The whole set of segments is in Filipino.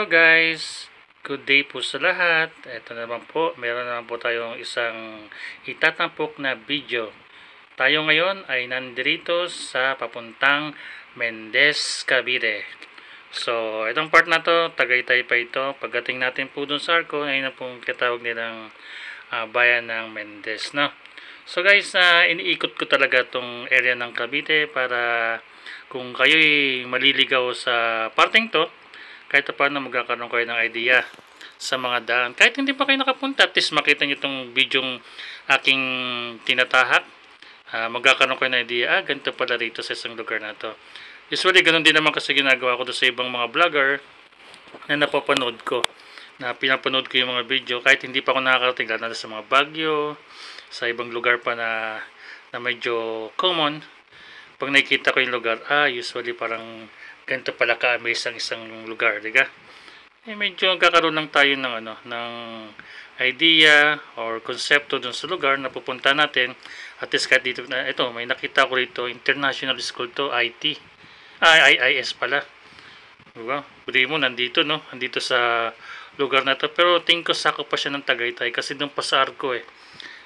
Hello guys! Good day po sa lahat. Ito naman po, meron naman po tayong isang itatampok na video. Tayo ngayon ay nandito sa papuntang Mendez, Cavite. So, itong part na to, Tagaytay pa ito. Pagdating natin po dun sa Arco, ayun na pong kitawag nilang bayan ng Mendez, no? So guys, iniikot ko talaga itong area ng Cavite para kung kayo'y maliligaw sa parteng to, kahit paano magkakaroon kayo ng idea sa mga daan. Kahit hindi pa kayo nakapunta, at least makita nyo itong videong aking tinatahak. Magkakaroon kayo ng idea, ganito pala rito sa isang lugar na to. Usually, ganun din naman kasi ginagawa ko doon sa ibang mga vlogger na napapanood ko. Na pinapanood ko yung mga video, kahit hindi pa ako nakakarating, lalo na sa mga Baguio, sa ibang lugar pa na medyo common. Pag nakikita ko yung lugar, usually parang ganito pala ka-amaze ang isang lugar, diga? Medyo kakaroon lang tayo ng idea or konsepto dun sa lugar na pupunta natin. At least kahit dito na, ito, may nakita ko rito, International School to, IT. IIS pala. Diba? Budi mo, nandito, no? Nandito sa lugar na to. Pero tingin ko sakop pa siya ng Tagaytay kasi doon pa sa Arco eh.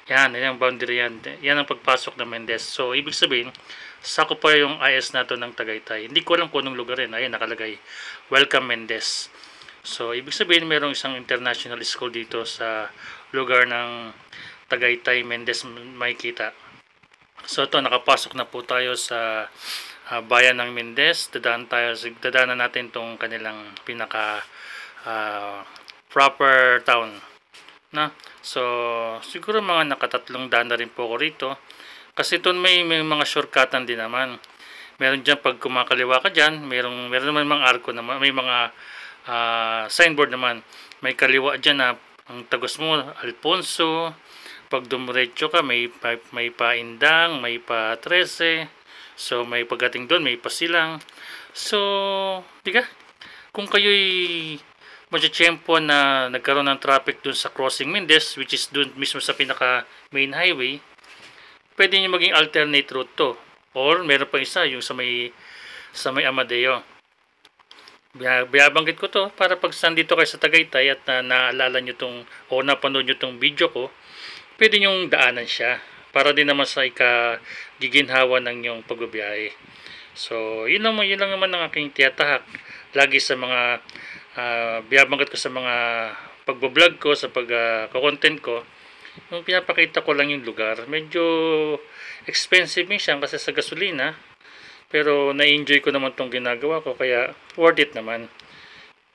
Yan ang boundary yan. Yan ang pagpasok ng Mendez. So, ibig sabihin, sakop pa yung IS na to ng Tagaytay. Hindi ko alam kung anong lugar rin. Ayan, nakalagay, Welcome Mendez. So, ibig sabihin, mayroong isang international school dito sa lugar ng Tagaytay, Mendez, makikita. So, ito, nakapasok na po tayo sa bayan ng Mendez. Dadaanan natin itong kanilang pinaka proper town. Na? So, siguro mga nakatatlong daan na rin po ako rito. Kasi ito may mga shortcutan din naman. Meron dyan pag kumakaliwa ka dyan, meron naman mga arko naman, may mga signboard naman. May kaliwa dyan na ang tagos mo, Alfonso. Pag dumiretso ka, may paindang, may pa 13. So, may pagdating doon, may pasilang. So, diga, kung kayo'y magtiyempo na nagkaroon ng traffic dun sa crossing Mendez, which is dun mismo sa pinaka main highway, pwede nyo maging alternate route to. Or meron pa isa, yung sa may Amadeo. Biyabanggit ko to para pag sandito kayo sa Tagaytay at naalala nyo tong o napanood nyo tong video ko, pwede nyong daanan siya para din naman sa giginhawa ng yung pagbabiyahe. So, yun lang naman ang aking tiyatahak lagi sa mga biyabanggit ko sa mga pagbablog ko, sa pag-content ko. Yung pinapakita ko lang yung lugar. Medyo expensive siya kasi sa gasolina. Pero na-enjoy ko naman tong ginagawa ko. Kaya worth it naman.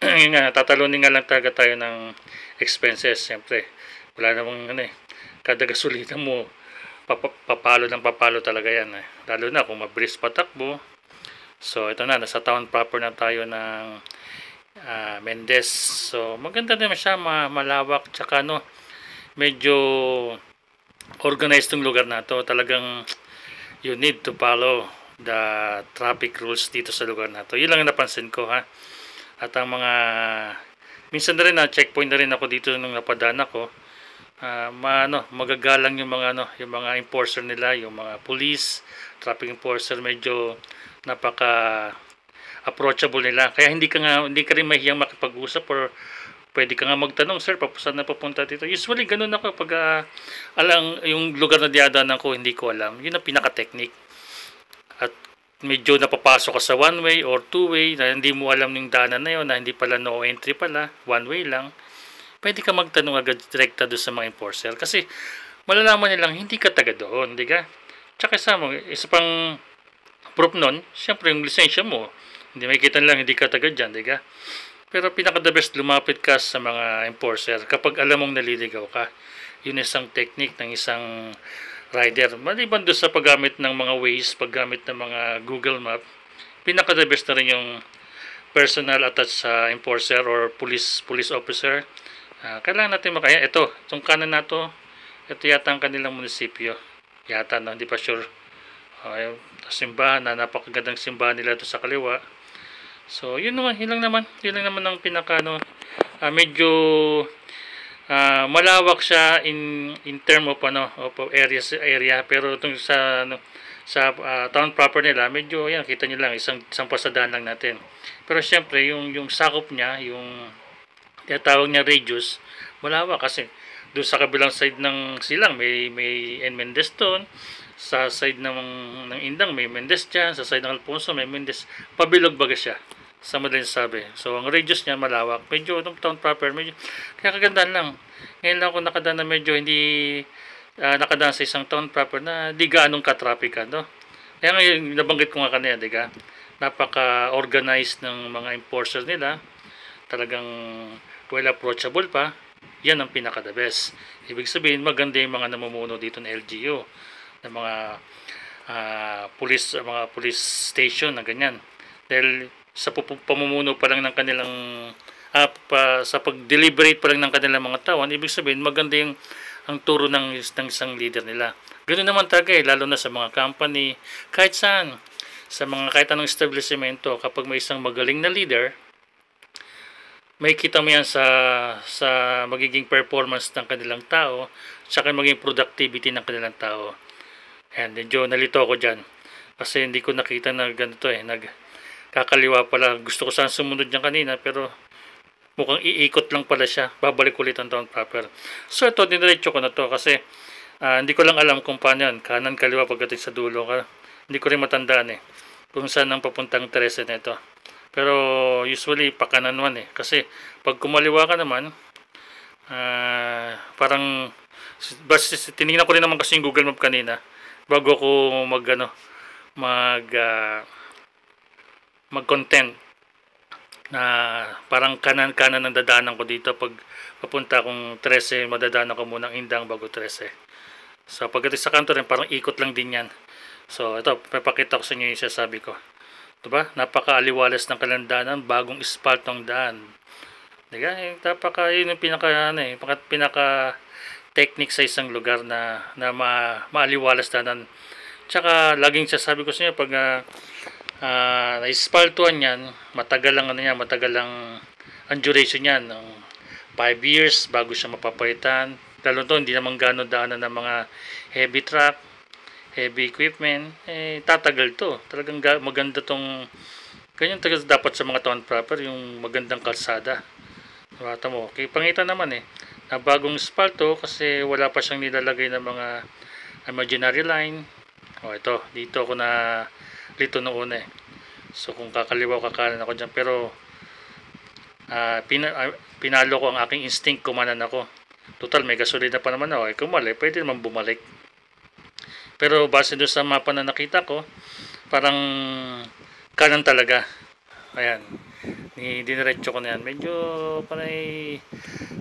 Yun nga, tatalunin nga lang talaga tayo ng expenses. Siyempre, wala namang kada gasolina mo, papalo talaga yan. Lalo na kung mabilis patakbo. So, ito na, nasa town proper na tayo ng Mendez. So, maganda naman siya, malawak, tsaka medyo organized yung lugar na to. Talagang you need to follow the traffic rules dito sa lugar na to. Yun lang napansin ko, ha. At ang mga minsan na rin checkpoint na rin ako dito nung napadaan ako. Magagalang yung mga enforcer nila, yung mga police, traffic enforcer, medyo napaka approachable nila. Kaya hindi ka rin mahiyang makipag-usap or pwede ka nga magtanong, sir, saan na papunta dito? Usually, ganun ako pag yung lugar na diadaanan ko, hindi ko alam. Yun ang pinaka-technique. At medyo napapasok ka sa one way or two way na hindi mo alam yung daanan na yun, na hindi pala no entry pala, one way lang. Pwede ka magtanong agad direkta doon sa mga enforcer. Kasi malalaman nilang hindi ka taga doon, di ka? Tsaka isa pang proof nun, siyempre yung lisensya mo, hindi makikita lang hindi ka taga dyan, di ka? Pero pinaka-the best, lumapit ka sa mga enforcer kapag alam mong naliligaw ka. Yun isang technique ng isang rider. Maliban doon sa paggamit ng mga Waze, paggamit ng mga Google Map, pinaka-the best na rin yung personal attached sa enforcer or police officer. Kailangan natin makaya. Itong kanan na to, ito yata ang kanilang munisipyo. Yata, hindi pa sure. Simbahan na napakagandang simbahan nila ito sa kaliwa. So, yun lang naman ang pinaka medyo malawak siya in term of area, pero itong sa sa town proper nila, medyo yan, kita nyo lang, isang pasadaan lang natin. Pero syempre, yung sakop niya, yung tinatawag niya radius, malawak kasi doon sa kabilang side ng silang may Mendez doon, sa side ng Indang may Mendez dyan, sa side ng Alfonso may Mendez, pabilog baga siya sa madaling sabi. So ang radius niya malawak, medyo itong town proper, medyo kaya kagandaan lang. Ngayon lang ako nakadaan na medyo hindi nakadaan sa isang town proper na di gaanong ka-traffic, no? Kaya ngayon nabanggit ko nga kanina, di ka, napaka-organized ng mga enforcers nila, talagang well approachable pa. Yan ang pinaka the best. Ibig sabihin maganda yung mga namumuno dito ng LGU, ng mga police station na ganyan. Dahil sa pamumuno pa lang ng kanilang sa pag-deliberate pa lang ng kanilang mga tawan, ibig sabihin maganda yung ang turo ng isang leader nila. Ganoon naman talaga lalo na sa mga company, kahit saan, sa mga kahit anong establishmento, kapag may isang magaling na leader, may kita mo yan sa magiging performance ng kanilang tao, saka magiging productivity ng kanilang tao. And medyo nalito ako dyan. Kasi hindi ko nakita na ganito nagkakaliwa pala. Gusto ko sana sumunod niyan kanina, pero mukhang iikot lang pala siya. Babalik ulit ang town proper. So ito, diniretso ko na to kasi hindi ko lang alam kung paano yan. Kanan, kaliwa pagdating sa dulo. Hindi ko rin matandaan kung saan ang papuntang 13 na ito. Pero usually pakanan kasi pag kumaliwa ka naman parang tinignan ko rin naman kasi yung Google Map kanina bago ko mag-content na parang kanan ang dadaanan ko dito. Pag papunta akong 13, madadaanan ko muna ang Indang bago 13. So pagdating sa kanto rin parang ikot lang din yan. So ito, papakita ko sa inyo yung sasabi ko. Diba? Napaka-aliwalas ng kalandanan, bagong espaltong daan. Diba? Yun yung pinaka technique sa isang lugar na maaliwalas danan. Tsaka laging sasabi ko sa inyo pag na-espaltuan yan, matagal lang ang duration yan, 5 years bago siya mapapalitan. Lalo to, hindi naman gano'n daanan ng mga heavy truck, heavy equipment, tatagal to. Talagang maganda tong ganyan talaga dapat sa mga town proper, yung magandang kalsada. Bata mo, okay, pangitan naman na bagong espalto kasi wala pa siyang nilalagay ng mga imaginary line. Ito, dito ako na lito noon So kung kakaliwa o kakanan ako dyan, pero pinalo ko ang aking instinct, kumanan ako. Total, may gasolina pa naman ako. Kung mali, pwede naman bumalik. Pero base doon sa mapa na nakita ko, parang kanan talaga. Ayan. Diniretso ko na yan. Medyo panay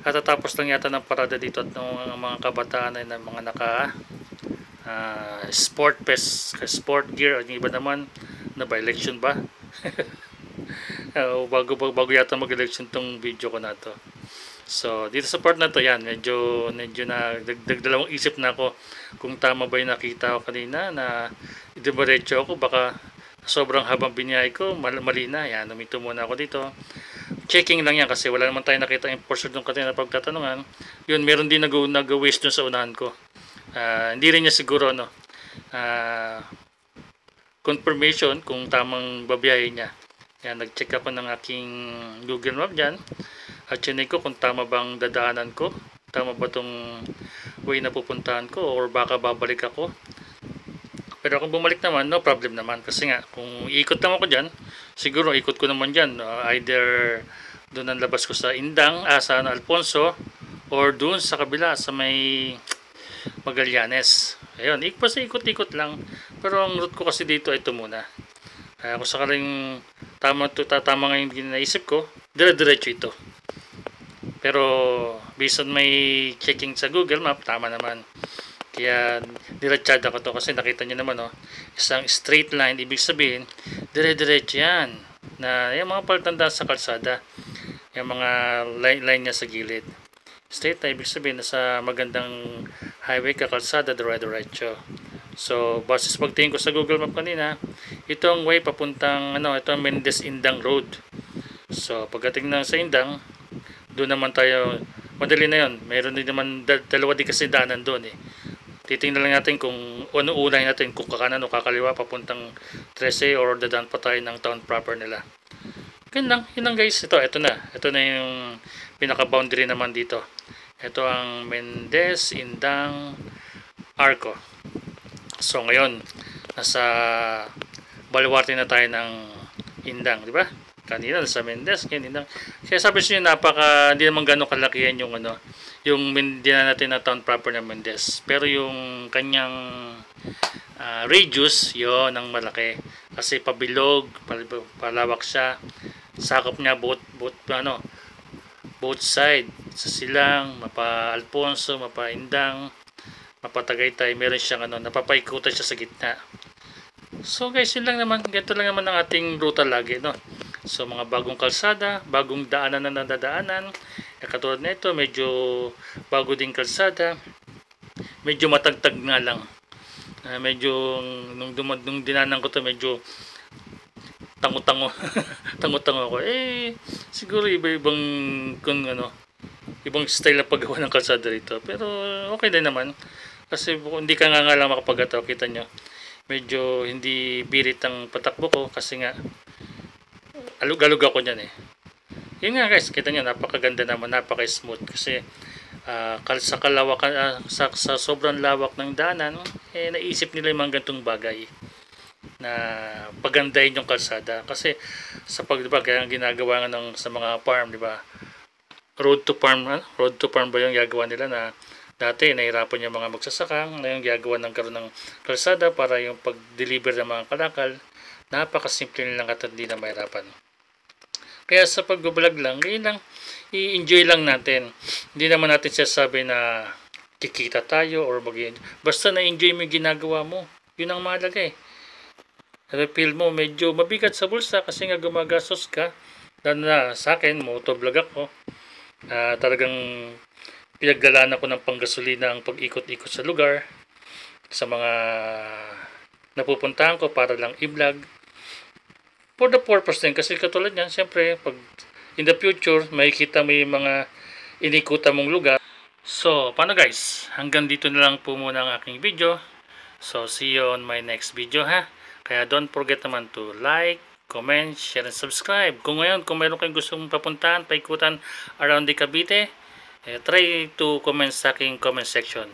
katatapos lang yata ng parada dito at ng mga kabataan ay ng mga naka sport gear. Ang iba naman na ba election ba? bago yata mag-election tong video ko na to. So dito sa part na to, yan medyo na dalawang isip na ako kung tama ba yung nakita ko kanina na diretso ako, baka sobrang habang binyay ko mali na. Yan, numito muna ako dito, checking lang yan kasi wala naman tayo nakita enforcer doon kanina pagtatanungan. Yun, meron din nag-waste doon sa unahan ko. Hindi rin niya siguro confirmation kung tamang babiyahe niya. Yan, nag-check ako ng aking Google Map dyan at chinek ko kung tama bang dadaanan ko, tama ba itong way na pupuntahan ko, or baka babalik ako. Pero kung bumalik naman, no problem naman, kasi nga kung ikot lang ako dyan, siguro ikot ko naman dyan, either doon ang labas ko sa Indang, sa Alfonso, or doon sa kabila sa may Magallanes. Ayun, basta ikot-ikot lang. Pero ang route ko kasi dito ito muna. Kung sakaling tama nga yung naisip ko, dire-diretso ito. Pero based on my checking sa Google Map, tama naman. Kaya diretsada ko to kasi nakita nyo naman isang straight line, ibig sabihin dire-diretso yan. Na yung mga paltanda sa kalsada, yung mga line niya sa gilid. Straight na ibig sabihin nasa magandang highway ka, kalsada, dire-diretso. So base sa pagtingin ko sa Google Map kanina, itong way papuntang itong Mendez Indang Road. So pagdating na sa Indang, doon naman tayo, madali na yun. Mayroon din naman dalawa din kasi daanan doon titingnan lang natin kung ano unay natin, kung kakanan o kakaliwa papuntang 13 or dadaan pa tayo ng town proper nila. Yun lang guys. Ito na yung pinaka-boundary naman dito. Ito ang Mendez, Indang, Arco. So ngayon, nasa baluarte na tayo ng Indang, di ba? Kanina sa Mendez, ngayon Indang. Kaya sabi niyo hindi naman gano'ng kalakihan yung yung dinaan natin na town proper ng Mendez. Pero yung kanyang radius, yon ang malaki. Kasi pabilog, palawak siya. Sakop niya both side, sa Silang, Mapa Alfonso, Mapa Indang, Mapa Tagaytay, meron siyang napapaikutan siya sa gitna. So guys, yun lang naman, ganito lang naman ang ating ruta lagi, no. So mga bagong kalsada, bagong daanan na nadadaanan, katulad na ito, medyo bago ding kalsada, medyo matagtag nga lang. Medyo nung dinanan ko to, medyo tango-tango ako. Siguro iba-ibang ibang style na paggawa ng kalsada rito, pero okay din naman kasi hindi ka nga lang makapagataw. Kita nyo, medyo hindi birit ang patakbo ko kasi nga alug-alug ako niyan yun nga guys, kita nyo, napakaganda naman, napaka-smooth kasi sa sobrang lawak ng daanan, naisip nila yung mga gantong bagay na pagandahin yung kalsada. Kasi diba, kaya ang ginagawa nga sa mga farm, diba, road to farm ba yung gagawa nila, na dati nahirapan yung mga magsasaka, ngayon gagawa ng karoon ng kalsada para yung pag-deliver ng mga kalakal, napakasimple nilang at hindi na mahirapan. Kaya sa pag-vlog lang, i-enjoy lang natin. Hindi naman natin sasabi na kikita tayo or basta na-enjoy mo yung ginagawa mo, yun ang mahalaga feel mo medyo mabigat sa bulsa kasi nga gumagastos ka. Lalo na sa akin, motovlog ako, talagang pinaglalaan ako ng panggasolina ang pag-ikot-ikot sa lugar, sa mga napupuntahan ko para lang i-vlog for the purpose din. Kasi katulad yan, siyempre pag in the future makikita mo yung mga inikutan mong lugar. So paano guys, hanggang dito na lang po muna ang aking video. So see you on my next video ha. Kaya don't forget naman to like, comment, share, and subscribe. Kung meron kayong gustong papuntahan, paikutan around the Cavite, try to comment sa aking comment section.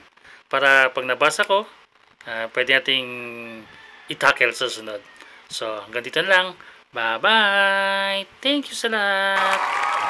Para pag nabasa ko, pwede nating i-tackle sa sunod. So hanggang dito na lang. Bye-bye! Thank you sa lahat!